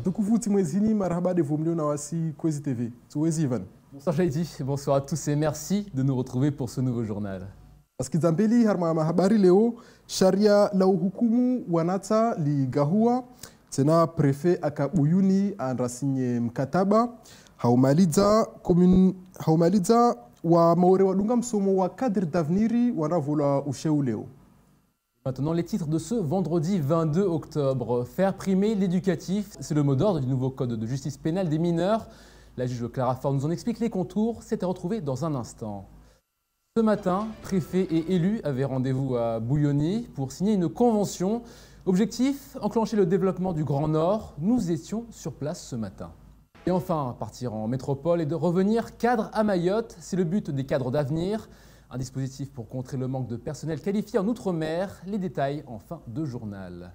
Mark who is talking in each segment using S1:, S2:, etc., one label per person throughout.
S1: Tukufuti mwezini marhaba de vomlio na wasi Kwezi TV. Tuwezi Ivan.
S2: Bonsoir Jaidi, bonsoir à tous et merci de nous retrouver pour ce nouveau journal.
S1: Wasikizambeli harma habari leo sharia la uhukumu wanata ligahua tena prefe akabuyuni anrasinye mkataba haumaliza wa maore wadunga msomo wa cadre d'avenir wanavola usheu leo.
S2: Maintenant, les titres de ce vendredi 22 octobre. Faire primer l'éducatif, c'est le mot d'ordre du nouveau code de justice pénale des mineurs. La juge Clara Faure nous en explique les contours. C'est à retrouver dans un instant. Ce matin, préfet et élus avaient rendez-vous à Bouillonny pour signer une convention. Objectif, enclencher le développement du Grand Nord. Nous étions sur place ce matin. Et enfin, partir en métropole et de revenir cadre à Mayotte. C'est le but des cadres d'avenir. Un dispositif pour contrer le manque de personnel qualifié en Outre-mer. Les détails en fin de journal.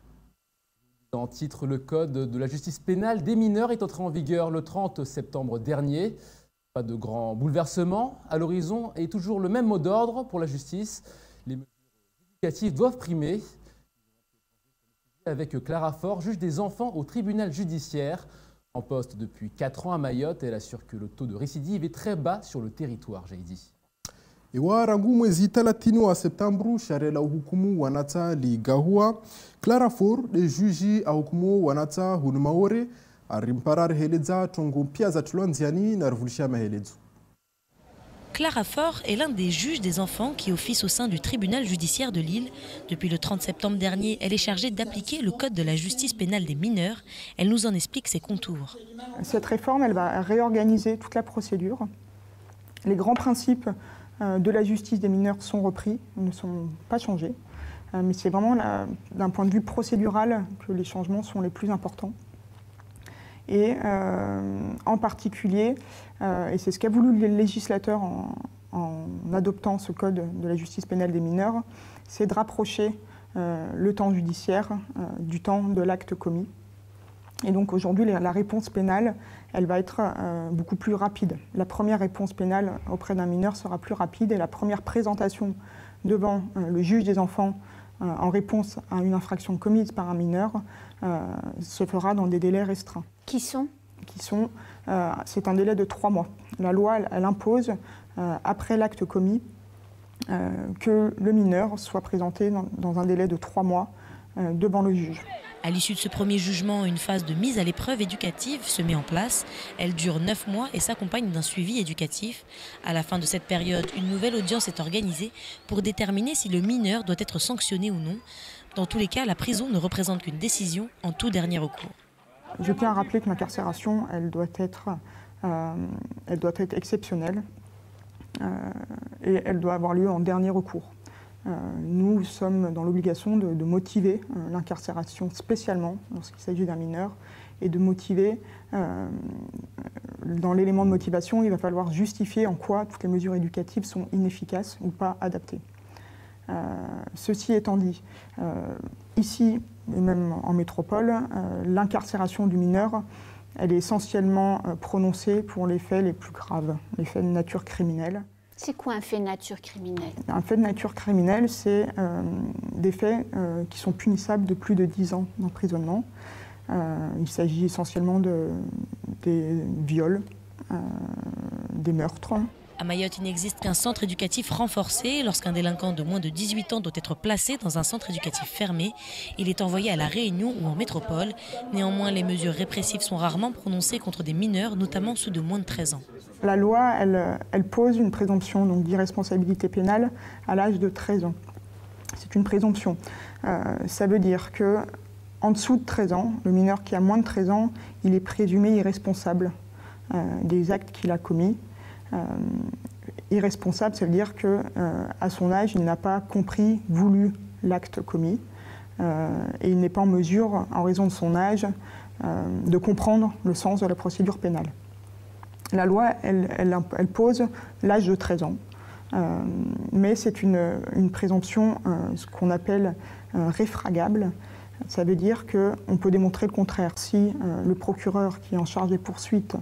S2: En titre, le code de la justice pénale des mineurs est entré en vigueur le 30 septembre dernier. Pas de grands bouleversements. À l'horizon est toujours le même mot d'ordre pour la justice. Les mesures éducatives doivent primer. Avec Clara Faure, juge des enfants au tribunal judiciaire. En poste depuis 4 ans à Mayotte, elle assure que le taux de récidive est très bas sur le territoire, j'ai dit.
S1: Iwa rangu mwezi 30 wa Septembru sharia la uhukumu wanata ligahua Clara Faure de juji a hukumu wanata hunumaore arimparar heleza tongo pia za tulwanziani na revolution mahelezo.
S3: Clara Faure est l'un des juges des enfants qui office au sein du tribunal judiciaire de Lille. Depuis le 30 septembre dernier, elle est chargée d'appliquer le code de la justice pénale des mineurs. Elle nous en explique ses contours.
S4: Cette réforme, elle va réorganiser toute la procédure. Les grands principes de la justice des mineurs sont repris, ne sont pas changés. Mais c'est vraiment d'un point de vue procédural que les changements sont les plus importants. Et en particulier, et c'est ce qu'a voulu le législateur en adoptant ce code de la justice pénale des mineurs, c'est de rapprocher le temps judiciaire du temps de l'acte commis. Et donc aujourd'hui, la réponse pénale, elle va être beaucoup plus rapide. La première réponse pénale auprès d'un mineur sera plus rapide et la première présentation devant le juge des enfants en réponse à une infraction commise par un mineur se fera dans des délais restreints.
S5: Qui sont
S4: c'est un délai de 3 mois. La loi, elle impose, après l'acte commis, que le mineur soit présenté dans un délai de 3 mois devant le juge.
S3: À l'issue de ce premier jugement, une phase de mise à l'épreuve éducative se met en place. Elle dure 9 mois et s'accompagne d'un suivi éducatif. À la fin de cette période, une nouvelle audience est organisée pour déterminer si le mineur doit être sanctionné ou non. Dans tous les cas, la prison ne représente qu'une décision en tout dernier recours.
S4: Je tiens à rappeler que l'incarcération, elle doit être exceptionnelle et elle doit avoir lieu en dernier recours. Nous sommes dans l'obligation de motiver l'incarcération spécialement lorsqu'il s'agit d'un mineur et de motiver, dans l'élément de motivation, il va falloir justifier en quoi toutes les mesures éducatives sont inefficaces ou pas adaptées. Ceci étant dit, ici et même en métropole, l'incarcération du mineur, elle est essentiellement prononcée pour les faits les plus graves, les faits de nature criminelle.
S5: C'est quoi un fait de nature criminelle?
S4: Un fait de nature criminelle, c'est des faits qui sont punissables de plus de 10 ans d'emprisonnement. Il s'agit essentiellement des viols, des meurtres.
S3: À Mayotte, il n'existe qu'un centre éducatif renforcé. Lorsqu'un délinquant de moins de 18 ans doit être placé dans un centre éducatif fermé, il est envoyé à La Réunion ou en métropole. Néanmoins, les mesures répressives sont rarement prononcées contre des mineurs, notamment ceux de moins de 13 ans.
S4: La loi, elle pose une présomption d'irresponsabilité pénale à l'âge de 13 ans. C'est une présomption. Ça veut dire qu'en dessous de 13 ans, le mineur qui a moins de 13 ans, il est présumé irresponsable des actes qu'il a commis. Irresponsable, ça veut dire qu'à son âge, il n'a pas compris, voulu l'acte commis. Et il n'est pas en mesure, en raison de son âge, de comprendre le sens de la procédure pénale. La loi, elle pose l'âge de 13 ans, mais c'est une présomption, ce qu'on appelle réfragable. Ça veut dire qu'on peut démontrer le contraire. Si le procureur qui est en charge des poursuites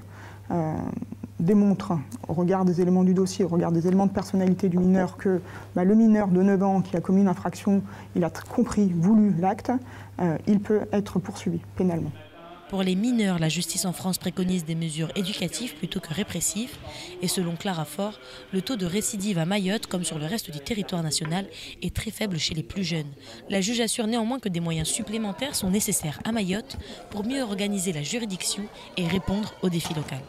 S4: démontre, au regard des éléments du dossier, au regard des éléments de personnalité du mineur, que le mineur de 9 ans qui a commis une infraction, il a compris, voulu l'acte, il peut être poursuivi pénalement.
S3: Pour les mineurs, la justice en France préconise des mesures éducatives plutôt que répressives. Et selon Clara Faure, le taux de récidive à Mayotte, comme sur le reste du territoire national, est très faible chez les plus jeunes. La juge assure néanmoins que des moyens supplémentaires sont nécessaires à Mayotte pour mieux organiser la juridiction et répondre aux défis locaux.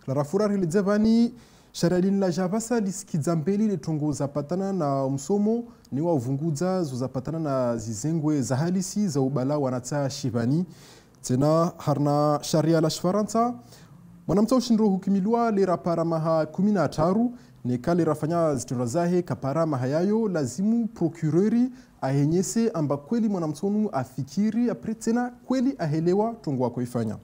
S1: Clara Faure rilizevani sharialini la javasa lisikizambeli litongoza patana na msomo ni wa uvunguza zozapatana na zizengwe za halisi za ubala wanatsa shivani tena harna sharia la Shifaransa mwanamtsa ushindro hukimilwa lera para maha 13 neka lera fanya zitendo zahe kapara mahayayo lazimu procureri ahenyese amba kweli mwanamtsonu afikiri apre tena kweli ahelewa tongo wako ifanya.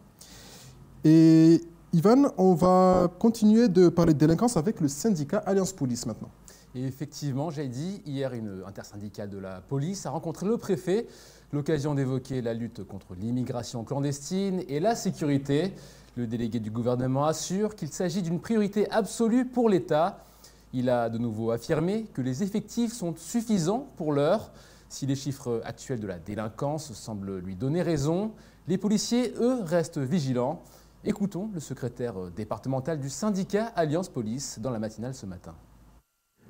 S1: Et Ivan, on va continuer de parler de délinquance avec le syndicat Alliance Police maintenant.
S2: Et effectivement, j'ai dit, hier, une intersyndicale de la police a rencontré le préfet, l'occasion d'évoquer la lutte contre l'immigration clandestine et la sécurité. Le délégué du gouvernement assure qu'il s'agit d'une priorité absolue pour l'État. Il a de nouveau affirmé que les effectifs sont suffisants pour l'heure. Si les chiffres actuels de la délinquance semblent lui donner raison, les policiers, eux, restent vigilants. Écoutons le secrétaire départemental du syndicat Alliance Police dans la matinale ce matin.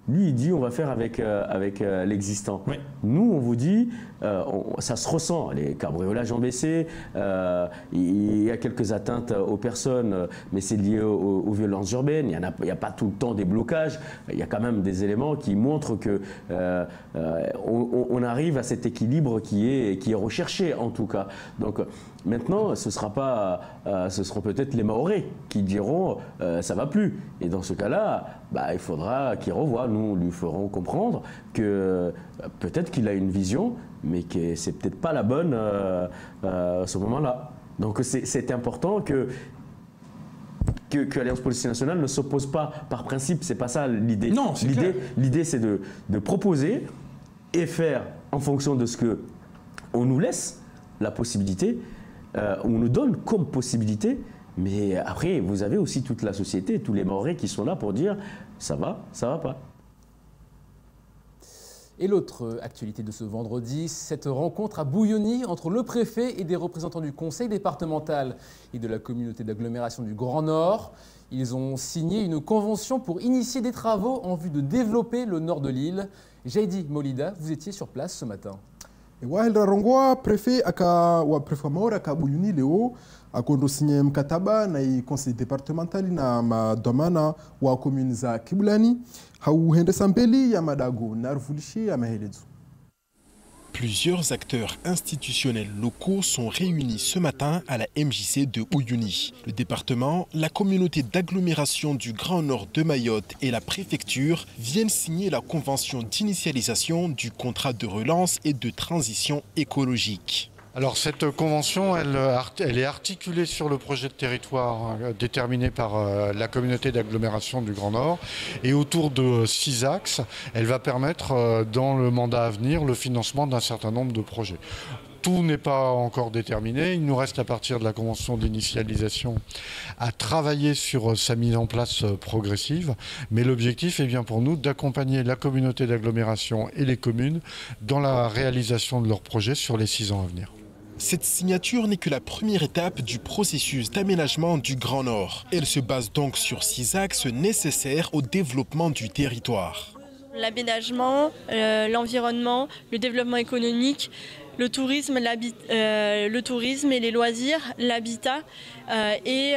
S6: Lui, il dit on va faire avec l'existant. Oui. Nous, on vous dit, ça se ressent, les cabriolages ont baissé, il y a quelques atteintes aux personnes, mais c'est lié aux violences urbaines, il n'y a pas tout le temps des blocages, il y a quand même des éléments qui montrent qu'on arrive à cet équilibre qui est recherché en tout cas. Donc maintenant, ce seront peut-être les Mahorais qui diront ça va plus. Et dans ce cas-là, il faudra qu'il revoie. Nous lui ferons comprendre que peut-être qu'il a une vision, mais que c'est peut-être pas la bonne à ce moment-là. Donc c'est important que Alliance Police Nationale ne s'oppose pas par principe. C'est pas ça l'idée. Non, l'idée c'est de proposer et faire en fonction de ce que on nous laisse la possibilité, on nous donne comme possibilité. Mais après, vous avez aussi toute la société, tous les Mahorais qui sont là pour dire ça va pas.
S2: Et l'autre actualité de ce vendredi, cette rencontre à Bouillonny entre le préfet et des représentants du conseil départemental et de la communauté d'agglomération du Grand Nord. Ils ont signé une convention pour initier des travaux en vue de développer le nord de l'île. Jaidi Molida, vous étiez sur place ce matin.
S1: Préfet Maora aka Bouillonny leo akondo sinye mkataba na conseil départemental na madomana wa commune za Kibulani hauhendesa mbeli ya madago na ruvulishi ya mahelezo.
S7: Plusieurs acteurs institutionnels locaux sont réunis ce matin à la MJC de Bouillonny. Le département, la communauté d'agglomération du Grand Nord de Mayotte et la préfecture viennent signer la convention d'initialisation du contrat de relance et de transition écologique.
S8: Alors cette convention, elle est articulée sur le projet de territoire déterminé par la communauté d'agglomération du Grand Nord et autour de 6 axes, elle va permettre dans le mandat à venir le financement d'un certain nombre de projets. Tout n'est pas encore déterminé, il nous reste à partir de la convention d'initialisation à travailler sur sa mise en place progressive, mais l'objectif est bien pour nous d'accompagner la communauté d'agglomération et les communes dans la réalisation de leurs projets sur les 6 ans à venir.
S7: Cette signature n'est que la première étape du processus d'aménagement du Grand Nord. Elle se base donc sur 6 axes nécessaires au développement du territoire.
S9: L'aménagement, l'environnement, le développement économique, le tourisme et les loisirs, l'habitat et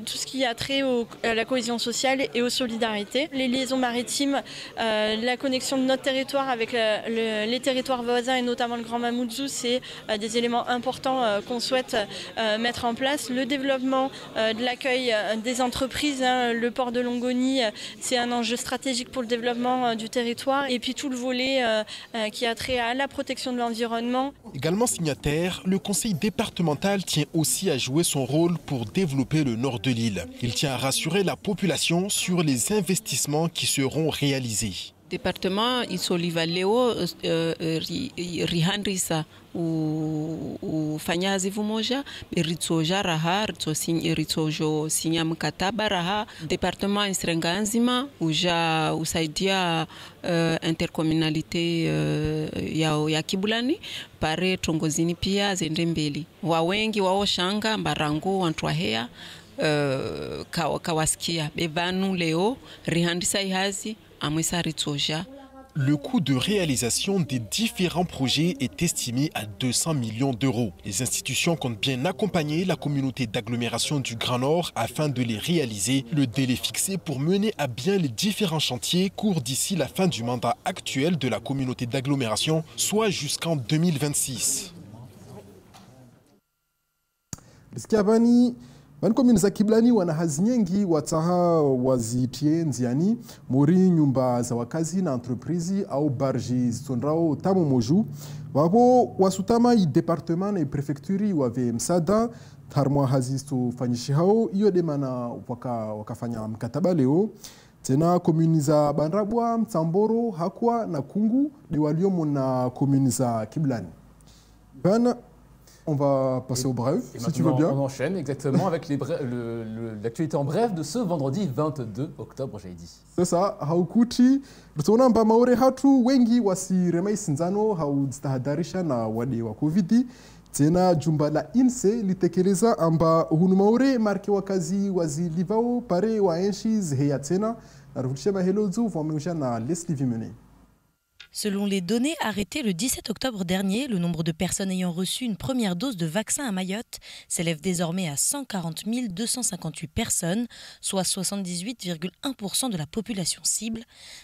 S9: tout ce qui a trait à la cohésion sociale et aux solidarités. Les liaisons maritimes, la connexion de notre territoire avec les territoires voisins et notamment le Grand Mamoudzou, c'est des éléments importants qu'on souhaite mettre en place. Le développement de l'accueil des entreprises, le port de Longoni, c'est un enjeu stratégique pour le développement du territoire. Et puis tout le volet qui a trait à la protection de l'environnement.
S7: Également signataire, le conseil départemental tient aussi à jouer son rôle pour développer le nord de l'île. Il tient à rassurer la population sur les investissements qui seront réalisés.
S10: Departement isoliva leo rihandrisa ufanyazi vumoja ritsoja raha ritsojo sinya mkataba raha departement isrenga nzima uja usaidia intercommunalite ya Kibulani pare tongozini pia zende mbili wawengi wao shanga mbarangu wantwahea kawaskia bevanu leo rihandisa ihazi.
S7: Le coût de réalisation des différents projets est estimé à 200 millions d'euros. Les institutions comptent bien accompagner la communauté d'agglomération du Grand Nord afin de les réaliser. Le délai fixé pour mener à bien les différents chantiers court d'ici la fin du mandat actuel de la communauté d'agglomération, soit jusqu'en 2026.
S1: Commune za Kiblani wana hazi nyingi wataha wazitie nziani muri nyumba za wakazi na entreprise au barji zitondrao tamu moju wabo wasutama i departement na prefecture wave msada tarmwa hazi stufanyishi hao iyo demana wakafanya mkataba leo tena commune za Bandrabwa, Mtamboro, Hakwa na Kungu de waliomo na commune za Kiblani. On va passer au bref, si tu veux bien.
S2: On enchaîne exactement avec l'actualité en bref de ce vendredi 22 octobre, j'ai dit.
S1: C'est ça, haukuti. Rutona mba maore hatu wengi wasiremai sinzano haujistahadarisha na wade wa COVID. Tena jumba la INSE litekeleza amba hunu maore marke wakazi wazilivao pare wa enshi zheya tena. Na rufutisha mahelozu vameusha na Leslie Vimene.
S3: Selon les données arrêtées le 17 octobre dernier, le nombre de personnes ayant reçu une première dose de vaccin à Mayotte s'élève désormais à 140 258 personnes, soit 78,1% de la population cible.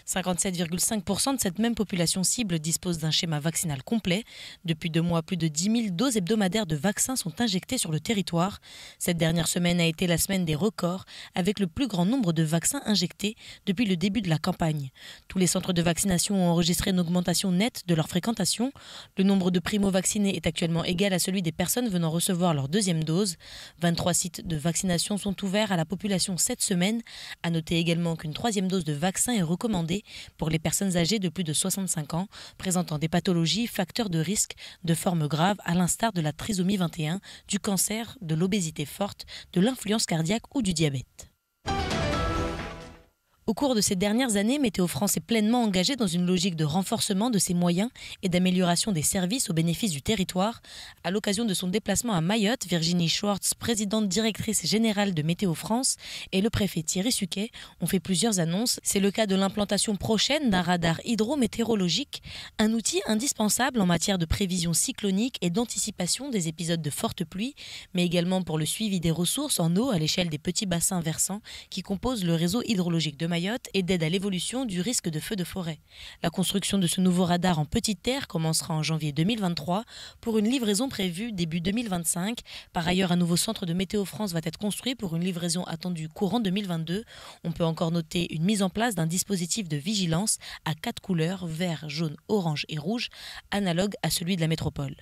S3: 57,5% de cette même population cible dispose d'un schéma vaccinal complet. Depuis 2 mois, plus de 10 000 doses hebdomadaires de vaccins sont injectées sur le territoire. Cette dernière semaine a été la semaine des records, avec le plus grand nombre de vaccins injectés depuis le début de la campagne. Tous les centres de vaccination ont enregistré une augmentation nette de leur fréquentation. Le nombre de primo-vaccinés est actuellement égal à celui des personnes venant recevoir leur deuxième dose. 23 sites de vaccination sont ouverts à la population cette semaine. À noter également qu'une 3e dose de vaccin est recommandée pour les personnes âgées de plus de 65 ans, présentant des pathologies, facteurs de risque de formes graves à l'instar de la trisomie 21, du cancer, de l'obésité forte, de l'influence cardiaque ou du diabète. Au cours de ces dernières années, Météo France est pleinement engagée dans une logique de renforcement de ses moyens et d'amélioration des services au bénéfice du territoire. À l'occasion de son déplacement à Mayotte, Virginie Schwartz, présidente directrice générale de Météo France, et le préfet Thierry Suquet ont fait plusieurs annonces. C'est le cas de l'implantation prochaine d'un radar hydrométéorologique, un outil indispensable en matière de prévision cyclonique et d'anticipation des épisodes de fortes pluies, mais également pour le suivi des ressources en eau à l'échelle des petits bassins versants qui composent le réseau hydrologique de Mayotte et d'aide à l'évolution du risque de feux de forêt. La construction de ce nouveau radar en petite terre commencera en janvier 2023 pour une livraison prévue début 2025. Par ailleurs, un nouveau centre de Météo France va être construit pour une livraison attendue courant 2022. On peut encore noter une mise en place d'un dispositif de vigilance à 4 couleurs, vert, jaune, orange et rouge, analogue à celui de la métropole.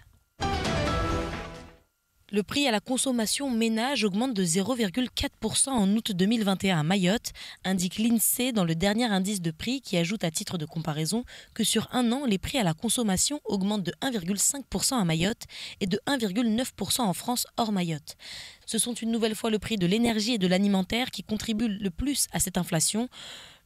S3: Le prix à la consommation ménage augmente de 0,4% en août 2021 à Mayotte, indique l'INSEE dans le dernier indice de prix qui ajoute à titre de comparaison que sur un an, les prix à la consommation augmentent de 1,5% à Mayotte et de 1,9% en France hors Mayotte. Ce sont une nouvelle fois le prix de l'énergie et de l'alimentaire qui contribuent le plus à cette inflation.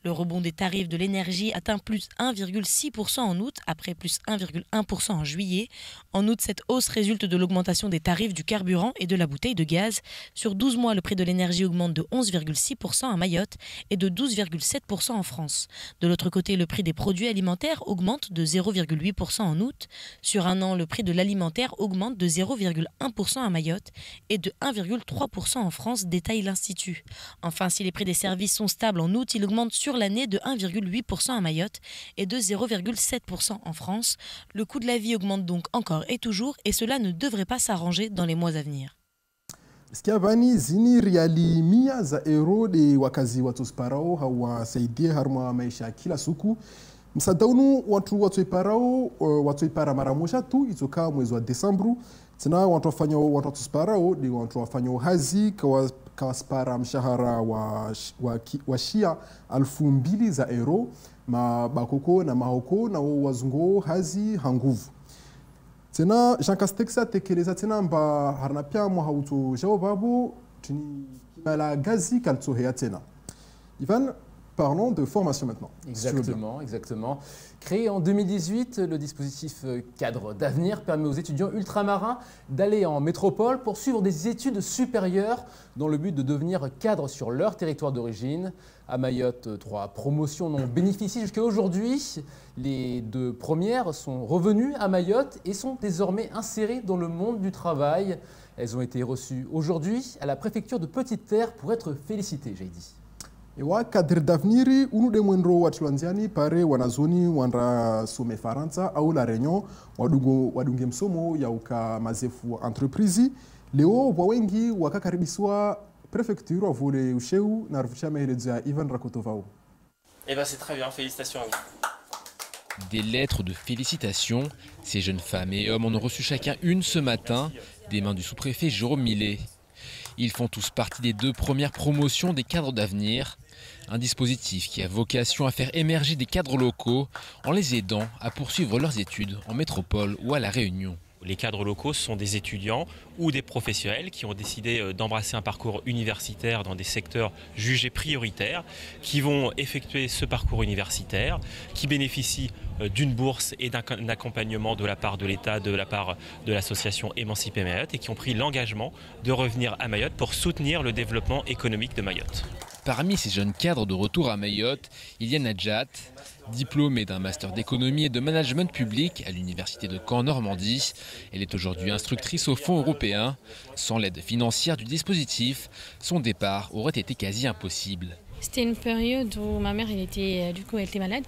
S3: Le rebond des tarifs de l'énergie atteint plus 1,6% en août, après plus 1,1% en juillet. En août, cette hausse résulte de l'augmentation des tarifs du carburant et de la bouteille de gaz. Sur 12 mois, le prix de l'énergie augmente de 11,6% à Mayotte et de 12,7% en France. De l'autre côté, le prix des produits alimentaires augmente de 0,8% en août. Sur un an, le prix de l'alimentaire augmente de 0,1% à Mayotte et de 1,3% en France, détaille l'Institut. Enfin, si les prix des services sont stables en août, il augmente sur l'année de 1,8% à Mayotte et de 0,7% en France. Le coût de la vie augmente donc encore et toujours et cela ne devrait pas s'arranger dans les mois à venir.
S1: Skiavani zini riali mia za euro de wakazi watu sparao hawasaidie harma maisha kila siku. Msadaunu watu iparao watu ipara mara moja tu itoka mwezi wa Desembru. Tena watu wafanya watu sparao ni watu wafanya hazi kawaspara mshahara wa shia 2,000 za euro. mabakoko na mahoko na wazungo hazi hanguvu tena Jean Castex atekeleza tena mba harna pia mwahauto jao babo tuni kimala gazi kaltsohea tena. Ivan, parlons de formation maintenant.
S2: Exactement, exactement. Créé en 2018, le dispositif cadre d'avenir permet aux étudiants ultramarins d'aller en métropole pour suivre des études supérieures dans le but de devenir cadre sur leur territoire d'origine. À Mayotte, 3 promotions n'ont bénéficié jusqu'à aujourd'hui. Les 2 premières sont revenues à Mayotte et sont désormais insérées dans le monde du travail. Elles ont été reçues aujourd'hui à la préfecture de Petite-Terre pour être félicitées, j'ai dit.
S1: Ewa cadre d'avenir unude mwenro watulanziani pare wanazoni wanra some Faransa au la Réunion wadunge msomo ya uka mazefu entreprise leo wawengi wakakaribiswa préfecture wa vole usheu na rufisha mehelezo Ivan Rakotovao.
S11: Eh ben c'est très bien, félicitations à vous.
S12: Des lettres de félicitations, ces jeunes femmes et hommes en ont reçu chacun une ce matin des mains du sous-préfet Jérôme Millet. Ils font tous partie des 2 premières promotions des cadres d'avenir, un dispositif qui a vocation à faire émerger des cadres locaux en les aidant à poursuivre leurs études en métropole ou à La Réunion.
S11: Les cadres locaux sont des étudiants ou des professionnels qui ont décidé d'embrasser un parcours universitaire dans des secteurs jugés prioritaires, qui vont effectuer ce parcours universitaire, qui bénéficient d'une bourse et d'un accompagnement de la part de l'État, de la part de l'association Émanciper Mayotte et qui ont pris l'engagement de revenir à Mayotte pour soutenir le développement économique de Mayotte.
S12: Parmi ces jeunes cadres de retour à Mayotte, il y a Najat, diplômée d'un master d'économie et de management public à l'université de Caen Normandie. Elle est aujourd'hui instructrice au Fonds européen. Sans l'aide financière du dispositif, son départ aurait été quasi impossible.
S13: C'était une période où ma mère elle était malade.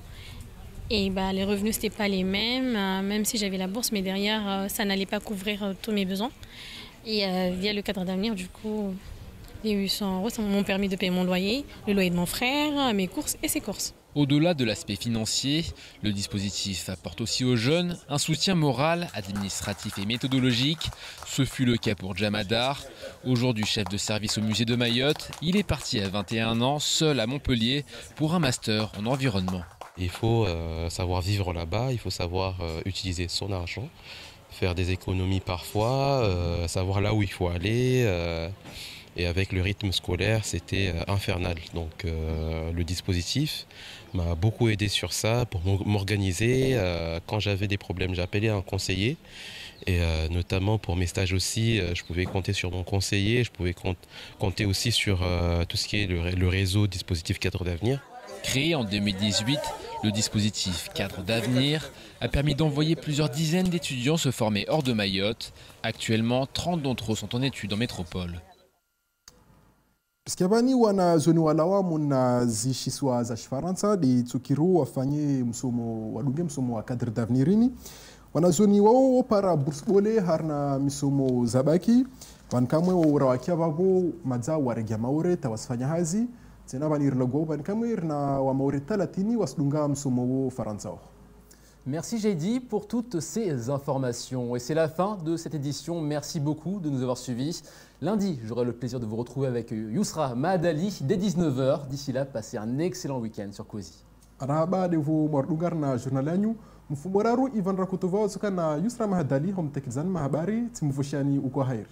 S13: Et les revenus n'étaient pas les mêmes, même si j'avais la bourse, mais derrière, ça n'allait pas couvrir tous mes besoins. Et via le cadre d'avenir, du coup, les 800 € m'ont permis de payer mon loyer, le loyer de mon frère, mes courses et ses courses.
S12: Au-delà de l'aspect financier, le dispositif apporte aussi aux jeunes un soutien moral, administratif et méthodologique. Ce fut le cas pour Jamadar. Aujourd'hui chef de service au musée de Mayotte, il est parti à 21 ans, seul à Montpellier, pour un master en environnement.
S14: Il faut savoir vivre là-bas, il faut savoir utiliser son argent, faire des économies parfois, savoir là où il faut aller. Et avec le rythme scolaire, c'était infernal. Donc le dispositif m'a beaucoup aidé sur ça, pour m'organiser. Quand j'avais des problèmes, j'appelais un conseiller. Et notamment pour mes stages aussi, je pouvais compter sur mon conseiller. Je pouvais compter aussi sur tout ce qui est le réseau dispositif cadre d'avenir.
S12: Créé en 2018, le dispositif Cadre d'avenir a permis d'envoyer plusieurs dizaines d'étudiants se former hors de Mayotte. Actuellement, 30 d'entre eux sont en études en métropole.
S1: Piskabani wanazoni walawa munazishiswa za Faransa litsukiro wafanye wadunge msomo wa cadre d'avenir wanazoni wao para bursbole harna misomo zabaki wankamwe warawakia babo madza waregia maure tawasfanya hazi tena banirlogo bankamwe na wa maure 30 wasdunga msomo Faransa.
S2: Merci Jaidi pour toutes ces informations. Et c'est la fin de cette édition. Merci beaucoup de nous avoir suivis. Lundi, j'aurai le plaisir de vous retrouver avec Yousra Mahadali dès 19h. D'ici là, passez un excellent week-end sur Kozi.
S1: Araba de vous mordugar na journalanyu mfumoraru Ivan Rakotovao na Yousra Mahadali homtekizan mahabari timufoshani uko hairi.